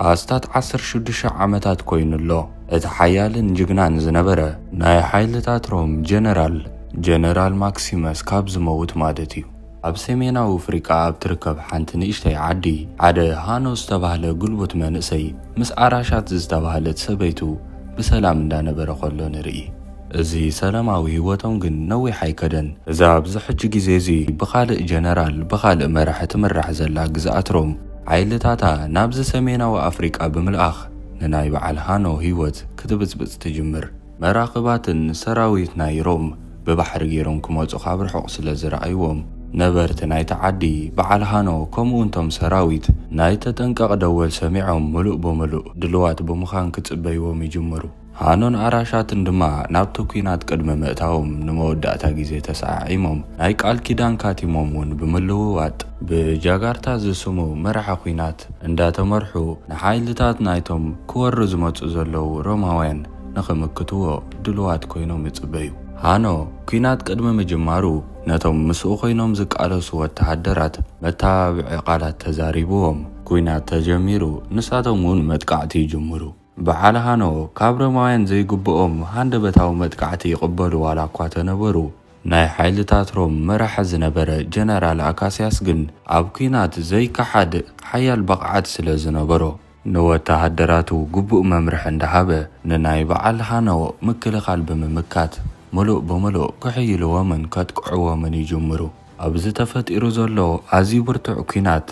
ኣስታት 16 ዓመታት ኮይኑሎ እቲ ሓያልን ጅግናን ዝነበረ ናይ ሓይልታት ሮም ጀነራል ማክሲመስ ካብ ዝመውት ማለት እዩ። ኣብ ሰሜናዊ ኣፍሪቃ ኣብ ትርከብ ሓንቲ ንእሽተይ ዓዲ ሓደ ሃኖስ ዝተባህለ ጉልበት መንእሰይ ምስ ኣራሻት ዝተባህለት ሰበይቱ ብሰላም እንዳነበረ ከሎ ንርኢ። እዚ ሰላማዊ ህይወቶም ግን ነዊሕ ኣይከደን። እዛ ኣብዚ ሕጂ ግዜ እዚ ብኻልእ ጀነራል ብኻልእ መራሒ ትምራሕ ዘላ ግዝኣት ሮም ሓይልታታ ናብዚ ሰሜናዊ ኣፍሪቃ ብምልኣኽ ንናይ በዓል ሃኖ ህይወት ክትብፅብፅ ትጅምር። መራኽባትን ሰራዊት ናይ ሮም ብባሕሪ ገይሮም ክመፁ ካብ ርሑቕ ስለ ዝረኣይዎም ነበርቲ ናይቲ ዓዲ በዓል ሃኖ ከምኡንቶም ሰራዊት ናይ ተጠንቀቕ ደወል ሰሚዖም ሙሉእ ብምሉእ ድልዋት ብምዃን ክጽበይዎም ይጅምሩ። ሃኖን ኣራሻትን ድማ ናብቲ ኩናት ቅድሚ ምእታዎም ንመወዳእታ ግዜ ተሰዓዒሞም ናይ ቃል ኪዳን ካቲሞም እውን ብምልውዋጥ ብጃጋርታ ዝስሙ መራሒ ኩናት እንዳተመርሑ ንሓይልታት ናይቶም ክወሩ ዝመፁ ዘለዉ ሮማውያን ንኽምክትዎ ድልዋት ኮይኖም ይጽበዩ። ሃኖ ኩናት ቅድሚ ምጅማሩ ነቶም ምስኡ ኮይኖም ዝቃለሱ ወተሃደራት መተባብዒ ቃላት ተዛሪብዎም ኩናት ተጀሚሩ ንሳቶም እውን መጥቃዕቲ ይጅምሩ። በዓል ሃኖ ካብ ሮማውያን ዘይግብኦም ሃንደበታዊ መጥቃዕቲ ይቕበሉ ዋላ እኳ ተነበሩ ናይ ሓይልታት ሮም መራሒ ዝነበረ ጀነራል ኣካስያስ ግን ኣብ ኩናት ዘይከሓድ ሓያል በቕዓት ስለ ዝነበሮ ንወተሃደራቱ ግቡእ መምርሒ እንዳሃበ ንናይ በዓል ሃኖ ምክልኻል ብምምካት ሙሉእ ብምሉእ ክሕይልዎምን ከጥቅዕዎምን ይጅምሩ። ኣብዚ ተፈጢሩ ዘሎ ኣዝዩ ብርቱዕ ኩናት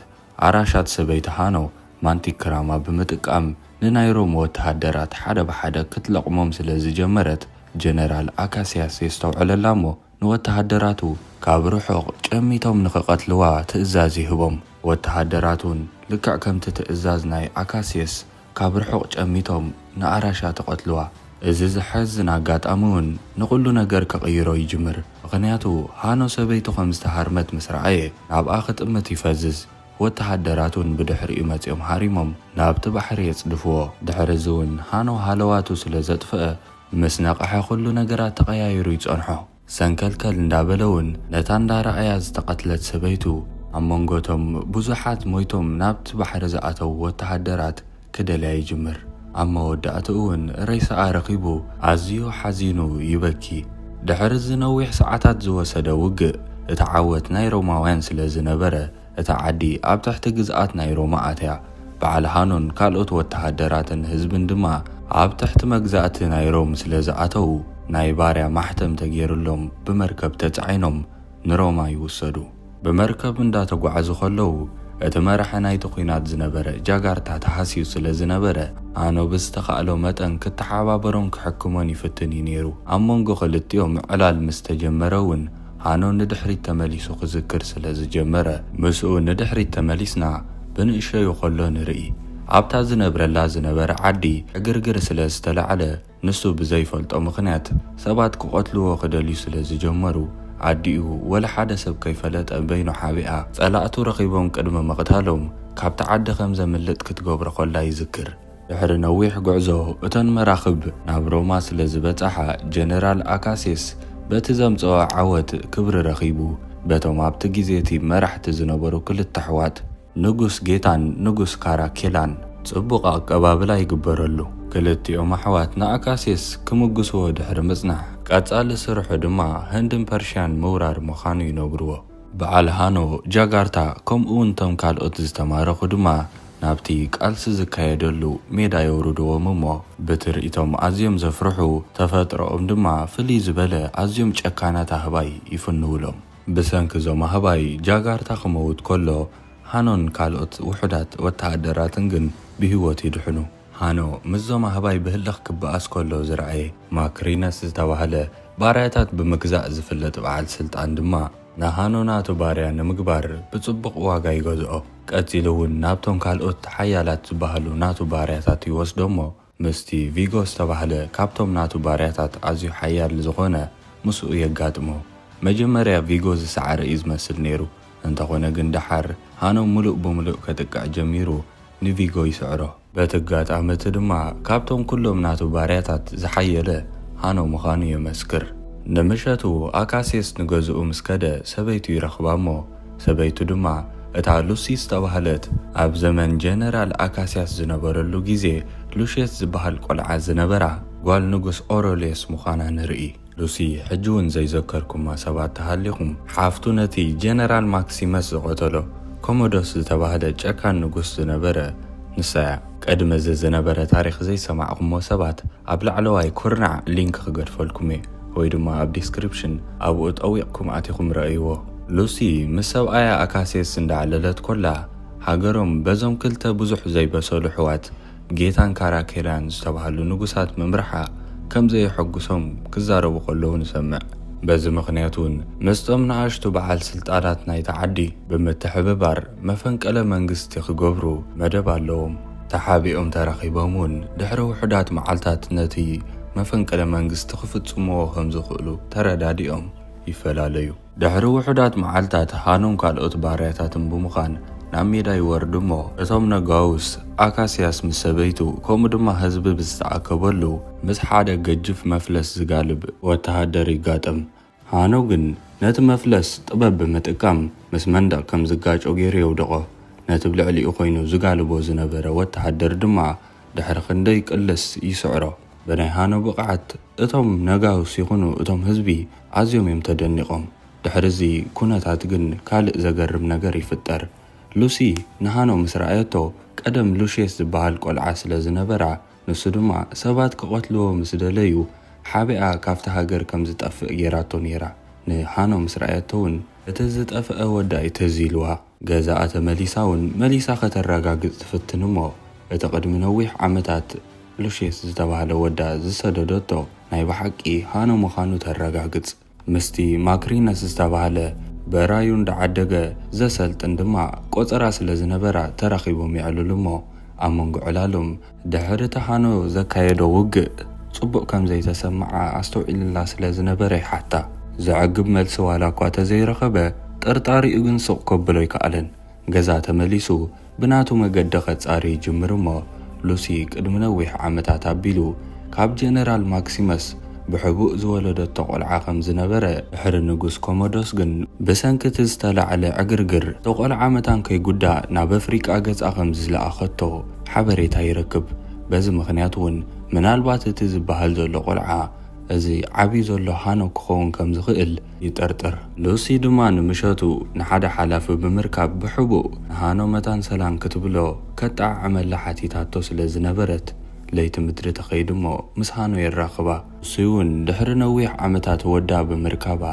ኣራሻት ሰበይቲ ሃኖ ማንቲክራማ ብምጥቃም ንናይ ሮም ወተሃደራት ሓደ ብሓደ ክትለቕሞም ስለ ዝጀመረት ጀነራል ኣካስያስ የስተውዕለላ እሞ ንወተሃደራቱ ካብ ርሑቕ ጨሚቶም ንኽቐትልዋ ትእዛዝ ይህቦም። ወተሃደራቱን ልክዕ ከምቲ ትእዛዝ ናይ ኣካስያስ ካብ ርሑቕ ጨሚቶም ንኣራሻ ተቐትልዋ። እዚ ዝሕዝን ኣጋጣሚ እውን ንኹሉ ነገር ከቕይሮ ይጅምር። ምኽንያቱ ሃኖ ሰበይቱ ከም ዝተሃርመት ምስ ረኣየ ናብኣ ክጥምት ይፈዝዝ። ወተሃደራቱን ብድሕሪኡ መፂኦም ሃሪሞም ናብቲ ባሕሪ የጽድፍዎ። ድሕሪዚ እውን ሃኖ ሃለዋቱ ስለ ዘጥፍአ ምስ ነቕሐ ኩሉ ነገራት ተቐያይሩ ይጸንሖ። ሰንከልከል እንዳበለውን ነታ እንዳረኣያ ዝተቐትለት ሰበይቱ ኣብ መንጎቶም ብዙሓት ሞይቶም ናብቲ ባሕሪ ዝኣተው ወተሃደራት ክደልያ ይጅምር። ኣብ መወዳእትኡ እውን ሬሳኣ ረኺቡ ኣዝዩ ሓዚኑ ይበኪ። ድሕሪ ዝነዊሕ ሰዓታት ዝወሰደ ውግእ እቲ ዓወት ናይ ሮማውያን ስለ ዝነበረ እታ ዓዲ ኣብ ትሕቲ ግዝኣት ናይ ሮማ ኣትያ። በዓል ሃኖን ካልኦት ወተሃደራትን ህዝብን ድማ ኣብ ትሕቲ መግዛእቲ ናይ ሮም ስለ ዝኣተው ናይ ባርያ ማሕተም ተገይሩሎም ብመርከብ ተጻዒኖም ንሮማ ይውሰዱ። ብመርከብ እንዳተጓዓዙ ከለዉ እቲ መራሒ ናይቲ ኩናት ዝነበረ ጃጋርታ ተሃስዩ ስለ ዝነበረ ሃኖ ብዝተኻእሎ መጠን ክትሓባበሮም ክሕክሞን ይፍትን እዩ ነይሩ። ኣብ መንጎ ክልቲኦም ዕላል ምስ ተጀመረ እውን ሃኖ ንድሕሪት ተመሊሱ ክዝክር ስለ ዝጀመረ ምስኡ ንድሕሪት ተመሊስና ብንእሸዩ ከሎ ንርኢ። ኣብታ ዝነብረላ ዝነበረ ዓዲ ዕግርግር ስለ ዝተላዕለ ንሱ ብዘይፈልጦ ምኽንያት ሰባት ክቐትልዎ ክደልዩ ስለ ዝጀመሩ ዓዲኡ ወላ ሓደ ሰብ ከይፈለጠ በይኑ ሓቢኣ ጸላእቱ ረኺቦም ቅድሚ መቕታሎም ካብቲ ዓዲ ከም ዘምልጥ ክትገብሮ ኮላ ይዝክር። ድሕሪ ነዊሕ ጉዕዞ እተን መራኽብ ናብ ሮማ ስለ ዝበፅሓ ጀነራል ኣካስያስ በቲ ዘምጽኦ ዓወት ክብሪ ረኺቡ በቶም ኣብቲ ግዜቲ መራሕቲ ዝነበሩ ክልተ ኣሕዋት ንጉስ ጌታን ንጉስ ካራኬላን ጽቡቕ ኣቀባብላ ይግበረሉ። ክልቲኦም ኣሕዋት ንኣካስያስ ክምግስዎ ድሕሪ ምጽናሕ ቀጻሊ ስርሑ ድማ ህንድን ፐርሽያን ምውራር ምዃኑ ይነግርዎ። በዓል ሃኖ ጃጋርታ ከምኡውን ቶም ካልኦት ዝተማረኹ ድማ ናብቲ ቃልሲ ዝካየደሉ ሜዳ የውርድዎም እሞ ብትርኢቶም ኣዝዮም ዘፍርሑ ተፈጥሮኦም ድማ ፍልይ ዝበለ ኣዝዮም ጨካናት ኣህባይ ይፍንውሎም። ብሰንኪ እዞም ኣህባይ ጃጋርታ ክመውት ከሎ ሃኖን ካልኦት ውሑዳት ወተሃደራትን ግን ብህይወት ይድሕኑ። ሃኖ ምዞም ኣህባይ ብህልኽ ክበኣስ ከሎ ዝረኣየ ማክሪነስ ዝተባህለ ባርያታት ብምግዛእ ዝፍለጥ በዓል ስልጣን ድማ ንሃኖ ናቱ ባርያ ንምግባር ብጽቡቕ ዋጋ ይገዝኦ። ቀፂሉ እውን ናብቶም ካልኦት ሓያላት ዝበሃሉ ናቱ ባርያታት ይወስዶ እሞ ምስቲ ቪጎ ዝተባህለ ካብቶም ናቱ ባርያታት ኣዝዩ ሓያል ዝኾነ ምስኡ የጋጥሞ። መጀመርያ ቪጎ ዝሰዓረ እዩ ዝመስል ነይሩ። እንተኾነ ግን ድሓር ሃኖ ሙሉእ ብምሉእ ከጥቃዕ ጀሚሩ ንቪጎ ይስዕሮ። በቲ ኣጋጣሚ እቲ ድማ ካብቶም ኩሎም ናቱ ባርያታት ዝሓየለ ሃኖ ምዃኑ የመስክር። ንምሸቱ ኣካስያስ ንገዝኡ ምስ ከደ ሰበይቱ ይረኽባ እሞ ሰበይቱ ድማ እታ ሉሲ ዝተባህለት ኣብ ዘመን ጀነራል አካሲያስ ዝነበረሉ ግዜ ሉሽየስ ዝበሃል ቆልዓ ዝነበራ ጓል ንጉስ ኦሮሌስ ምዃና ንርኢ። ሉሲ ሕጂ እውን ዘይዘከርኩማ ሰባት ተሃሊኹም ሓፍቱ ነቲ ጀነራል ማክሲመስ ዝቆተሎ ኮሞዶስ ዝተባህለ ጨካን ንጉስ ዝነበረ ንሳያ። ቀድመ ዝነበረ ታሪክ ዘይሰማዕኩሞ ሰባት ኣብ ላዕለዋይ ኩርናዕ ሊንክ ክገድፈልኩም እየ ወይ ድማ ኣብ ዲስክሪፕሽን ኣብኡ ጠዊቕኩም ኣቲኹም ረእይዎ። ሉሲ ምስ ሰብኣያ አካሴስ እንዳዓለለት ኮላ ሃገሮም በዞም ክልተ ብዙሕ ዘይበሰሉ ሕዋት ጌታን ካራኬራን ዝተባህሉ ንጉሳት ምምርሓ ከም ዘይሐጉሶም ክዛረቡ ከለዉ ንሰምዕ። በዚ ምክንያት እውን ምስቶም ንኣሽቱ በዓል ስልጣናት ናይቲ ዓዲ ብምትሕብባር መፈንቀለ መንግስቲ ክገብሩ መደብ ኣለዎም። ተሓቢኦም ተራኺቦም እውን ድሕሪ ውሕዳት መዓልታት ነቲ መፈንቀለ መንግስቲ ክፍጽምዎ ከም ዝኽእሉ ተረዳዲኦም ይፈላለዩ። ድሕሪ ውሕዳት መዓልታት ሃኖም ካልኦት ባርያታትን ብምዃን ናብ ሜዳ ይወርዱ እሞ እቶም ነጋውስ አካሲያስ ምስ ሰበይቱ ከምኡ ድማ ህዝቢ ብዝተኣከበሉ ምስ ሓደ ገጅፍ መፍለስ ዝጋልብ ወተሃደር ይጋጠም። ሃኖ ግን ነቲ መፍለስ ጥበብ ብምጥቃም ምስ መንደቕ ከም ዝጋጮ ገይሩ የውድቆ። ነቲ ብልዕሊኡ ኮይኑ ዝጋልቦ ዝነበረ ወተሃደር ድማ ድሕሪ ክንደይ ቅልስ ይስዕሮ። ብናይ ሃኖ ብቕዓት እቶም ነጋውስ ይኹኑ እቶም ህዝቢ ኣዝዮም እዮም ተደኒቖም። ድሕሪዚ ኩነታት ግን ካልእ ዘገርም ነገር ይፍጠር። ሉሲ ንሃኖ ምስ ረኣየቶ ቀደም ሉሽየስ ዝበሃል ቆልዓ ስለ ዝነበራ ንሱ ድማ ሰባት ክቆትልዎ ምስ ደለዩ ሓቢኣ ካብቲ ሃገር ከም ዝጠፍእ ጌራቶ ነይራ። ንሃኖ ምስ ረኣየቶ እውን እቲ ዝጠፍአ ወዳኢ ትዝ ኢልዋ። ገዛኣ ተመሊሳ እውን መሊሳ ከተረጋግፅ ትፍትን እሞ እቲ ቅድሚ ነዊሕ ዓመታት ሉሽየስ ዝተባህለ ወዳ ዝሰደደቶ ናይ ብሓቂ ሃኖ ምዃኑ ተረጋግፅ። ምስቲ ማክሪነስ ዝተባህለ በራዩ እንዳዓደገ ዘሰልጥን ድማ ቆፀራ ስለ ዝነበራ ተራኺቦም ይዕልሉ እሞ ኣብ መንጎ ዕላሎም ድሕሪ እቲ ሃኖ ዘካየዶ ውግእ ጽቡቕ ከም ዘይተሰምዓ ኣስተውዒልላ ስለ ዝነበረ ይሓታ። ዘዕግብ መልሲ ዋላ እኳ ተዘይረኸበ ጠርጣሪኡ ግን ሱቕ ከብሎ ይከኣለን። ገዛ ተመሊሱ ብናቱ መገዲ ኸጻሪ ይጅምር እሞ ሉሲ ቅድሚ ነዊሕ ዓመታት ኣቢሉ ካብ ጀነራል ማክሲመስ ብሕቡእ ዝወለደቶ ቆልዓ ከም ዝነበረ ድሕሪ ንጉስ ኮሞዶስ ግን ብሰንኪቲ ዝተላዕለ ዕግርግር ተቆልዓ መታን ከይጉዳእ ናብ ኣፍሪቃ ገጻ ከም ዝለኣኸቶ ሓበሬታ ይረክብ። በዚ ምክንያት እውን ምናልባት እቲ ዝበሃል ዘሎ ቆልዓ እዚ ዓብይ ዘሎ ሃኖ ክኸውን ከም ዝኽእል ይጠርጥር። ሉሲ ድማ ንምሸቱ ንሓደ ሓላፊ ብምርካብ ብሕቡእ ንሃኖ መታን ሰላም ክትብሎ ከጣዕመላ ሓቲታቶ ስለ ዝነበረት ለይቲ ምድሪ ተኸይድ እሞ ምስ ሃኖ የራኽባ። እሱ እውን ድሕሪ ነዊሕ ዓመታት ወዳ ብምርካባ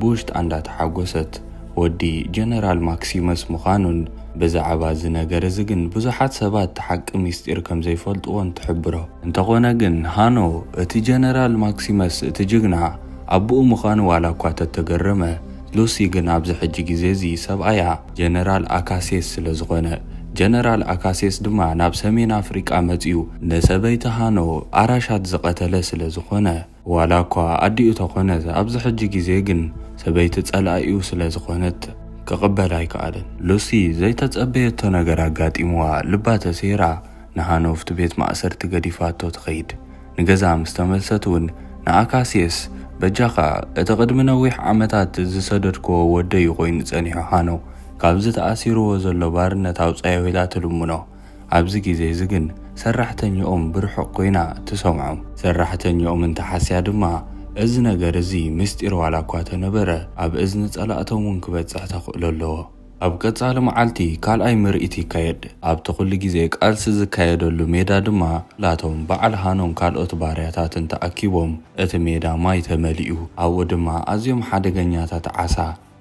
ብውሽጣ እንዳተሓጎሰት ወዲ ጀነራል ማክሲመስ ምዃኑን ብዛዕባ እዚ ነገር እዚ ግን ብዙሓት ሰባት ሓቂ ምስጢር ከም ዘይፈልጥዎን ትሕብሮ። እንተኾነ ግን ሃኖ እቲ ጀነራል ማክሲመስ እቲ ጅግና ኣቦኡ ምዃኑ ዋላ እኳ ተተገረመ፣ ሉሲ ግን ኣብዚ ሕጂ ግዜ እዚ ሰብኣያ ጀነራል አካሴስ ስለ ዝኾነ ጀነራል አካሴስ ድማ ናብ ሰሜን ኣፍሪቃ መጺኡ ንሰበይቲ ሃኖ ኣራሻት ዝቐተለ ስለ ዝኾነ ዋላ እኳ ኣዲኡ ተኾነ ኣብዚ ሕጂ ግዜ ግን ሰበይቲ ጸላኢኡ ስለ ዝኾነት ክቕበል ኣይከኣለን። ሉሲ ዘይተጸበየቶ ነገር ኣጋጢምዋ ልባ ተሰይራ ንሃኖ ፍቲ ቤት ማእሰርቲ ገዲፋቶ ትኸይድ። ንገዛ ምስ ተመልሰት እውን ንአካሴስ በጃኻ እቲ ቅድሚ ነዊሕ ዓመታት ዝሰደድክዎ ወደዩ ኮይኑ ጸኒሑ ሃኖ ካብዚ ተኣሲርዎ ዘሎ ባርነት ኣውፃዮ ኢላ ትልሙኖ። ኣብዚ ግዜ እዚ ግን ሰራሕተኛኦም ብርሑቕ ኮይና ትሰምዖም። ሰራሕተኛኦም እንተሓስያ ድማ እዚ ነገር እዚ ምስጢር ዋላ እኳ ተነበረ ኣብ እዝኒ ጸላእቶም እውን ክበጽሕ ተኽእሎ ኣለዎ። ኣብ ቀጻሊ መዓልቲ ካልኣይ ምርኢት ይካየድ። ኣብቲ ኩሉ ግዜ ቃልሲ ዝካየደሉ ሜዳ ድማ ላቶም በዓል ሃኖም ካልኦት ባርያታትን ተኣኪቦም እቲ ሜዳ ማይ ተመሊኡ ኣብኡ ድማ ኣዝዮም ሓደገኛታት ዓሳ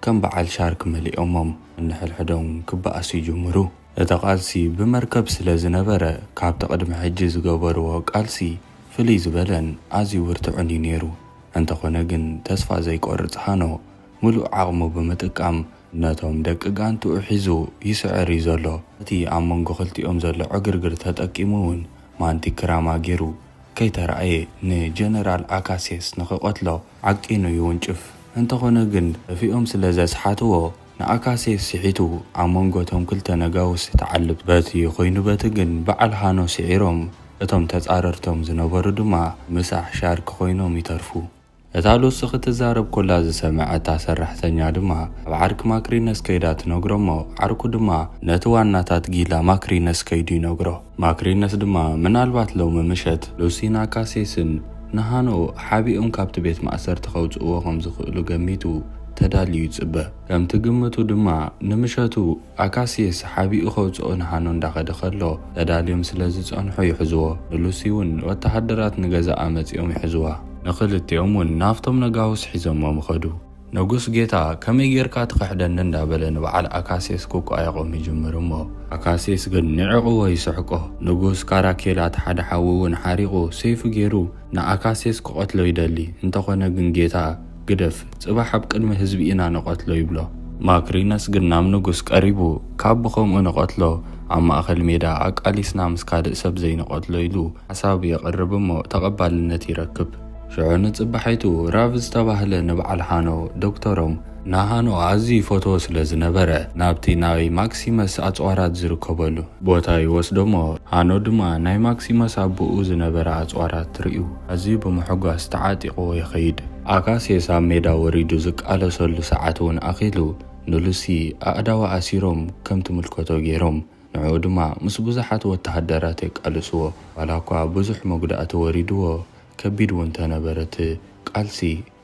ከም በዓል ሻርክ መሊኦሞም እንሕልሕዶም ክበኣሱ ይጅምሩ። እቲ ቃልሲ ብመርከብ ስለ ዝነበረ ካብቲ ቅድሚ ሕጂ ዝገበርዎ ቃልሲ ፍልይ ዝበለን ኣዝዩ ውርትዑን እዩ ነይሩ። እንተኾነ ግን ተስፋ ዘይቆርጽ ሃኖ ሙሉእ ዓቕሙ ብምጥቃም ነቶም ደቂ ጋንትኡ ሒዙ ይስዕር እዩ ዘሎ። እቲ ኣብ መንጎ ክልቲኦም ዘሎ ዕግርግር ተጠቂሙ እውን ማንቲክራማ ገይሩ ከይተረኣየ ንጀነራል አካሴስ ንኽቆትሎ ዓቂኑ ይውንጭፍ። እንተኾነ ግን እፊኦም ስለ ዘስሓትዎ ንአካሴስ ሲሒቱ ኣብ መንጎቶም ክልተ ነጋውስ ተዓልብ። በቲ ኮይኑ በቲ ግን በዓል ሃኖ ሲዒሮም እቶም ተጻረርቶም ዝነበሩ ድማ ምሳሕ ሻርክ ኮይኖም ይተርፉ። እታ ሉሲ ክትዛረብ ኮላ ዝሰምዐታ ሰራሕተኛ ድማ ኣብ ዓርኪ ማክሪነስ ከይዳ ትነግሮሞ ዓርኩ ድማ ነቲ ዋናታት ጊላ ማክሪነስ ከይዱ ይነግሮ ማክሪነስ ድማ ምናልባት ሎሚ ምሸት ሉሲን ኣካሴስን ንሃኖ ሓቢኦም ካብቲ ቤት ማእሰርቲ ከውፅእዎ ከም ዝኽእሉ ገሚቱ ተዳልዩ ይጽበ ከምቲ ግምቱ ድማ ንምሸቱ ኣካሴስ ሓቢኡ ከውፅኦ ንሃኖ እንዳኸደ ከሎ ተዳልዮም ስለ ዝጸንሑ ይሕዝዎ ንሉሲ እውን ወተሃደራት ንገዛኣ መጺኦም ይሕዝዋ ንኽልቲኦም እውን ናፍቶም ነጋውስ ሒዞሞም ኸዱ ንጉስ ጌታ ከመይ ጌርካ ትኽሕደኒ እንዳበለ ንበዓል ኣካሴስ ክቋየቖም ይጅምር እሞ ኣካሴስ ግን ንዕቕዎ ይስሕቆ ንጉስ ካራኬላት ሓደ ሓዊ እውን ሓሪቑ ሰይፉ ገይሩ ንኣካሴስ ክቐትሎ ይደሊ እንተኾነ ግን ጌታ ግደፍ ጽባሕ ኣብ ቅድሚ ህዝቢ ኢና ንቐትሎ ይብሎ ማክሪነስ ግን ናብ ንጉስ ቀሪቡ ካብ ብኸምኡ ንቐትሎ ኣብ ማእኸል ሜዳ ኣቃሊስና ምስ ካልእ ሰብ ዘይንቐትሎ ኢሉ ሓሳብ የቕርብ እሞ ተቐባልነት ይረክብ ሽዑ ንጽባሒቱ ራቭ ዝተባህለ ንበዓል ሃኖ ዶክተሮም ናሃኖ ኣዝዩ ፈትዎ ስለ ዝነበረ ናብቲ ናይ ማክሲመስ ኣጽዋራት ዝርከበሉ ቦታ ይወስዶሞ ሃኖ ድማ ናይ ማክሲመስ ኣቦኡ ዝነበረ ኣጽዋራት ትርእዩ ኣዝዩ ብምሕጓስ ተዓጢቕዎ ይኸይድ ኣካሴስ ኣብ ሜዳ ወሪዱ ዝቃለሰሉ ሰዓት እውን ኣኺሉ ንሉሲ ኣእዳዋ ኣሲሮም ከም ትምልከቶ ገይሮም ንዕኡ ድማ ምስ ብዙሓት ወተሃደራት የቃልስዎ ዋላ እኳ ብዙሕ መጉዳእቲ ወሪድዎ ከቢድ እውን ተነበረት ቃልሲ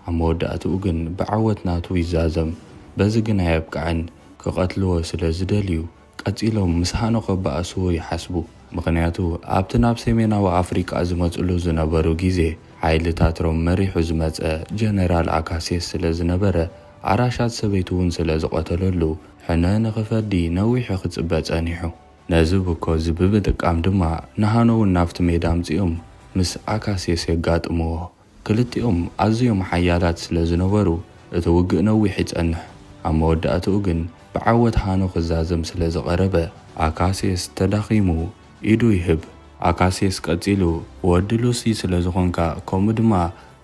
ኣብ መወዳእትኡ ግን ብዓወት ናቱ ይዛዘም በዚ ግን ኣየብቃዕን ክቐትልዎ ስለ ዝደልዩ ቀፂሎም ምስ ሃኖ ከበኣስዎ ይሓስቡ ምክንያቱ ኣብቲ ናብ ሰሜናዊ ኣፍሪቃ ዝመፅሉ ዝነበሩ ጊዜ ሓይልታት ሮም መሪሑ ዝመፀ ጀነራል ኣካሴስ ስለ ዝነበረ ኣራሻት ሰበይቱ እውን ስለ ዝቐተለሉ ሕነ ንኽፈዲ ነዊሕ ክጽበ ጸኒሑ ነዚ ብኮ ዝብምጥቃም ድማ ንሃኖ እውን ናብቲ ሜዳ ምፂኦም ምስ ኣካሴስ የጋጥምዎ ክልቲኦም ኣዝዮም ሓያላት ስለ ዝነበሩ እቲ ውግእ ነዊሕ ይጸንሕ ኣብ መወዳእትኡ ግን ብዓወት ሃኖ ክዛዘም ስለ ዝቐረበ ኣካሴስ ተዳኺሙ ኢዱ ይህብ ኣካሴስ ቀፂሉ ወዲ ሉሲ ስለ ዝኾንካ ከምኡ ድማ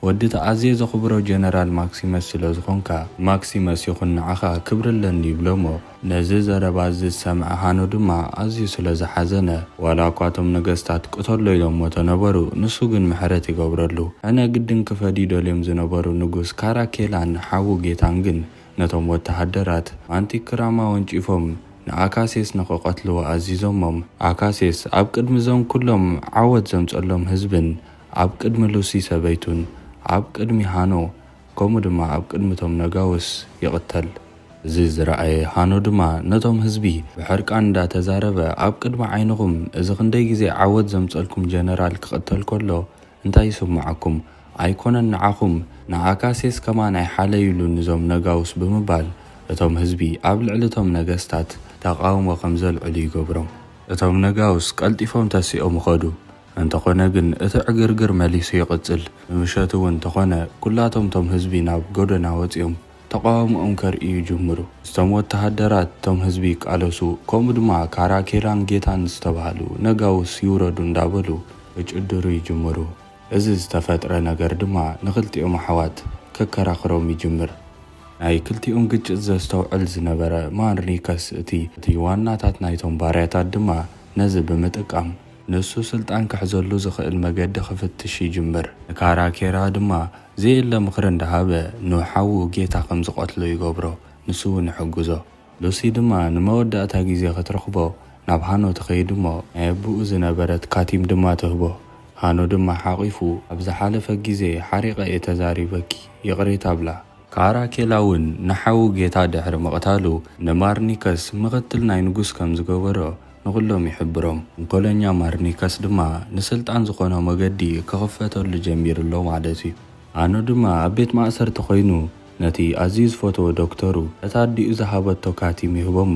ወዲ ተኣዝየ ዘኽብሮ ጀነራል ማክሲመስ ስለ ዝኾንካ ማክሲመስ ይኹን ንዓኻ ክብርለኒ ይብሎሞ ነዚ ዘረባ ዝሰምዐ ሃኖ ድማ ኣዝዩ ስለ ዝሓዘነ ዋላ እኳ እቶም ነገስታት ቅተሎ ኢሎሞ ተነበሩ ንሱ ግን ምሕረት ይገብረሉ ኣነ ግድን ክፈዲደልዮም ዝነበሩ ንጉስ ካራኬላን ሓዉ ጌታን ግን ነቶም ወተሃደራት አንቲክራማ ወንጪፎም ንኣካሴስ ንኽቐትልዎ ኣዚዞሞም ኣካሴስ ኣብ ቅድሚ ዞም ኩሎም ዓወት ዘምጸሎም ህዝብን ኣብ ቅድሚ ሉሲ ሰበይቱን ኣብ ቅድሚ ሃኖ ከምኡ ድማ ኣብ ቅድሚቶም ነጋውስ ይቕተል እዚ ዝረኣየ ሃኖ ድማ ነቶም ህዝቢ ብሕርቃን እንዳተዛረበ ኣብ ቅድሚ ዓይንኹም እዚ ክንደይ ግዜ ዓወት ዘምጸልኩም ጀነራል ክቕተል ከሎ እንታይ ይስምዓኩም ኣይኮነን ንዓኹም ንኣካሴስ ከማ ናይ ሓለይሉ ንዞም ነጋውስ ብምባል እቶም ህዝቢ ኣብ ልዕልቶም ነገስታት ተቃውሞ ከም ዘልዕሉ ይገብሮም እቶም ነጋውስ ቀልጢፎም ተሲኦም ኸዱ እንተኾነ ግን እቲ ዕግርግር መሊሱ ይቕጽል ንምሸት እውን እንተኾነ ኩላቶም ቶም ህዝቢ ናብ ጎደና ወፂኦም ተቃውሞኦም ከርእዩ ይጅምሩ እቶም ወተሃደራት ቶም ህዝቢ ይቃለሱ ከምኡ ድማ ካራኬላን ጌታን ዝተባሃሉ ነጋውስ ይውረዱ እንዳበሉ ይጭድሩ ይጅምሩ እዚ ዝተፈጥረ ነገር ድማ ንኽልቲኦም ኣሕዋት ከከራኽሮም ይጅምር ናይ ክልቲኦም ግጭት ዘስተውዕል ዝነበረ ማርኒከስ እቲ ዋናታት ናይቶም ባርያታት ድማ ነዚ ብምጥቃም ንሱ ስልጣን ክሕዘሉ ዝኽእል መገዲ ክፍትሽ ይጅምር ንካራኬራ ድማ ዘየለ ምኽሪ እንዳሃበ ንሓዉ ጌታ ከም ዝቐትሎ ይገብሮ ንሱ እውን ይሕግዞ ሉሲ ድማ ንመወዳእታ ግዜ ክትረኽቦ ናብ ሃኖ ትኸይድ እሞ ናይ ኣቦኡ ዝነበረት ካቲም ድማ ትህቦ ሃኖ ድማ ሓቒፉ ኣብ ዝሓለፈ ግዜ ሓሪቐ እየ ተዛሪበኪ ይቕሬት ኣብላ ካራኬላ እውን ንሓዉ ጌታ ድሕሪ መቕታሉ ንማርኒከስ ምኽትል ናይ ንጉስ ከም ዝገበሮ ንኹሎም ይሕብሮም እንኮለኛ ማርኒከስ ድማ ንስልጣን ዝኾነ መገዲ ክኽፈተሉ ጀሚሩሎ ማለት እዩ ሃኖ ድማ ኣብ ቤት ማእሰርቲ ኮይኑ ነቲ ኣዝዩ ዝፈትዎ ዶክተሩ እታ ኣዲኡ ዝሃበቶ ካቲም ይህቦሞ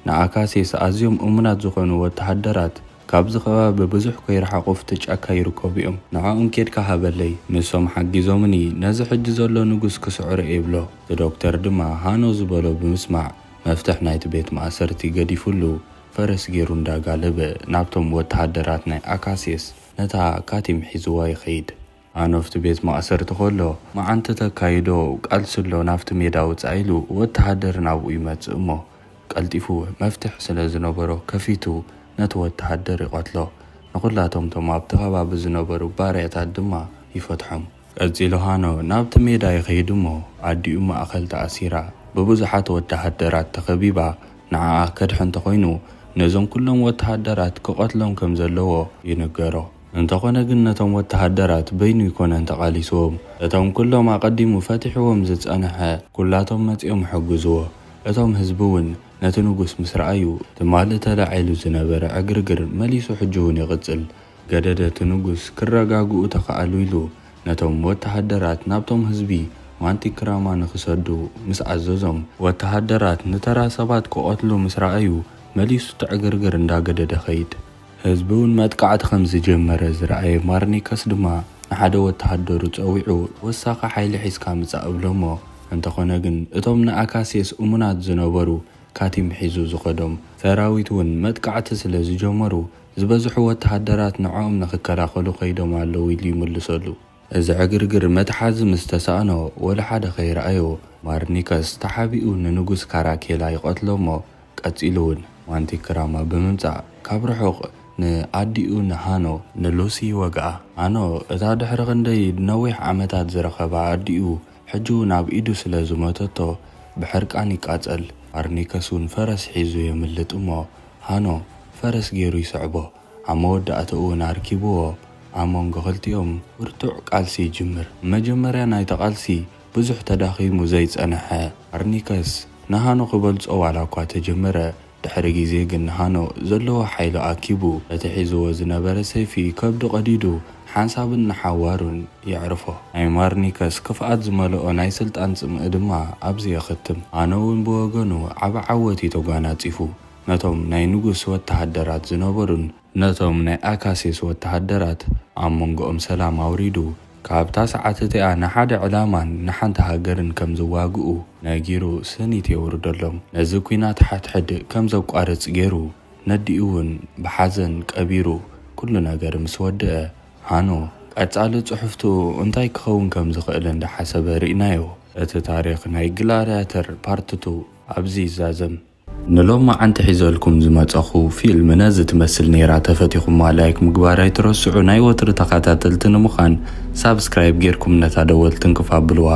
ንኣካሴስ ኣዝዮም እሙናት ዝኾኑ ወተሃደራት ካብዚ ከባቢ ብዙሕ ከይረሓቑፍቲ ጫካ ይርከቡ እዮም ንዓኦም ኬድካ ሃበለይ ንሶም ሓጊዞምኒ ነዚ ሕጂ ዘሎ ንጉስ ክስዕሮ ይብሎ እቲ ዶክተር ድማ ሃኖ ዝበሎ ብምስማዕ መፍትሕ ናይቲ ቤት ማእሰርቲ ገዲፉሉ ፈረስ ገይሩ እንዳጋለበ ናብቶም ወተሃደራት ናይ ኣካሴስ ነታ ካቲም ሒዝዋ ይኸይድ ኣኖፍቲ ቤት ማእሰርቲ ከሎ መዓንቲ ተካይዶ ቃልስሎ ናብቲ ሜዳ ውፃኢሉ ወተሃደር ናብኡ ይመጽእ እሞ ቀልጢፉ መፍትሕ ስለ ዝነበሮ ከፊቱ ነቲ ወተሃደር ይቐትሎ ንኹላቶም ቶም ኣብቲ ከባቢ ዝነበሩ ባርያታት ድማ ይፈትሖም ቀፂሉ ሃኖ ናብቲ ሜዳ ይኸይድ እሞ ኣዲኡ ማእኸል ተኣሲራ ብብዙሓት ወተሃደራት ተኸቢባ ንዓኣ ከድሕ እንተኾይኑ ነዞም ኩሎም ወተሃደራት ክቐትሎም ከም ዘለዎ ይንገሮ። እንተኾነ ግን ነቶም ወተሃደራት በይኑ ይኮነን ተቓሊስዎም። እቶም ኩሎም ኣቐዲሙ ፈቲሕዎም ዝጸንሐ ኩላቶም መጺኦም ሕግዝዎ። እቶም ህዝቢ እውን ነቲ ንጉስ ምስ ረኣዩ ትማሊ ተላዒሉ ዝነበረ ዕግርግር መሊሱ ሕጂ እውን ይቕጽል። ገደደ እቲ ንጉስ ክረጋግኡ ተኸኣሉ ኢሉ ነቶም ወተሃደራት ናብቶም ህዝቢ ማንቲክራማ ንኽሰዱ ምስ ኣዘዞም ወተሃደራት ንተራ ሰባት ክቐትሉ ምስ ረኣዩ መሊሱ እቲ ዕግርግር እንዳገደደ ኸይድ። ህዝቢ እውን መጥቃዕቲ ከም ዝጀመረ ዝረኣየ ማርኒከስ ድማ ንሓደ ወተሃደሩ ፀዊዑ ወሳኺ ሓይሊ ሒዝካ ምጻእ እብሎሞ። እንተኾነ ግን እቶም ንኣካሴስ እሙናት ዝነበሩ ካቲም ሒዙ ዝኸዶም ሰራዊት እውን መጥቃዕቲ ስለ ዝጀመሩ ዝበዝሑ ወተሃደራት ንዖኦም ንኽከላኸሉ ኸይዶም ኣለዉ ኢሉ ይምልሰሉ። እዚ ዕግርግር መትሓዚ ምስ ተሳእኖ ወላ ሓደ ኸይረኣዮ ማርኒከስ ተሓቢኡ ንንጉስ ካራኬላ ይቐትሎ እሞ ቀፂሉ እውን ማንቲክራማ ብምምጻእ ካብ ርሑቕ ንኣዲኡ ንሃኖ ንሉሲ ይወግኣ። ሃኖ እታ ድሕሪ ክንደይ ነዊሕ ዓመታት ዝረኸባ ኣዲኡ ሕጂ እውን ኣብ ኢዱ ስለ ዝመተቶ ብሕርቃን ይቃጸል። ማርኒከስ እውን ፈረስ ሒዙ የምልጥ እሞ ሃኖ ፈረስ ገይሩ ይስዕቦ። ኣብ መወዳእታ እውን ኣርኪብዎ ኣብ መንጎ ክልቲኦም ብርቱዕ ቃልሲ ይጅምር። መጀመርያ ናይቲ ቃልሲ ብዙሕ ተዳኺሙ ዘይጸንሐ ማርኒከስ ንሃኖ ክበልጾ ዋላ እኳ ተጀመረ። ድሕሪ ግዜ ግን ሃኖ ዘለዎ ሓይሉ ኣኪቡ እቲ ሒዝዎ ዝነበረ ሰይፊ ከብዲ ቀዲዱ ሓንሳብን ንሓዋሩን ይዕርፎ። ናይ ማርኒከስ ክፍኣት ዝመልኦ ናይ ስልጣን ጽምኢ ድማ ኣብዚ የኽትም። ሃኖ እውን ብወገኑ ዓብ ዓወት ተጓናጺፉ ነቶም ናይ ንጉስ ወተሃደራት ዝነበሩን ነቶም ናይ ኣካሴስ ወተሃደራት ኣብ መንጎኦም ሰላም ኣውሪዱ ካብታ ሰዓት እቲኣ ንሓደ ዕላማን ንሓንቲ ሃገርን ከም ዝዋግኡ ነጊሩ ስኒት የውርደሎም። ነዚ ኩናት ሓድሕድ ከም ዘቋርጽ ገይሩ ነዲኡ እውን ብሓዘን ቀቢሩ ኩሉ ነገር ምስ ወድአ ሃኖ ቀጻሊ ጽሑፍቱ እንታይ ክኸውን ከም ዝኽእል እንዳሓሰበ ርኢናዮ። እቲ ታሪክ ናይ ግላድያተር ፓርትቱ ኣብዚ ይዛዘም። ንሎም ማዓንቲ ሒዘልኩም ዝመጸኹ ፊልም ነዚ ትመስል ነይራ። ተፈቲኹማ ላይክ ምግባር ኣይትረስዑ። ናይ ወትሪ ተኸታተልቲ ንምዃን ሳብስክራይብ ጌርኩም ነታ ደወል ትንክፍ ኣብልዋ።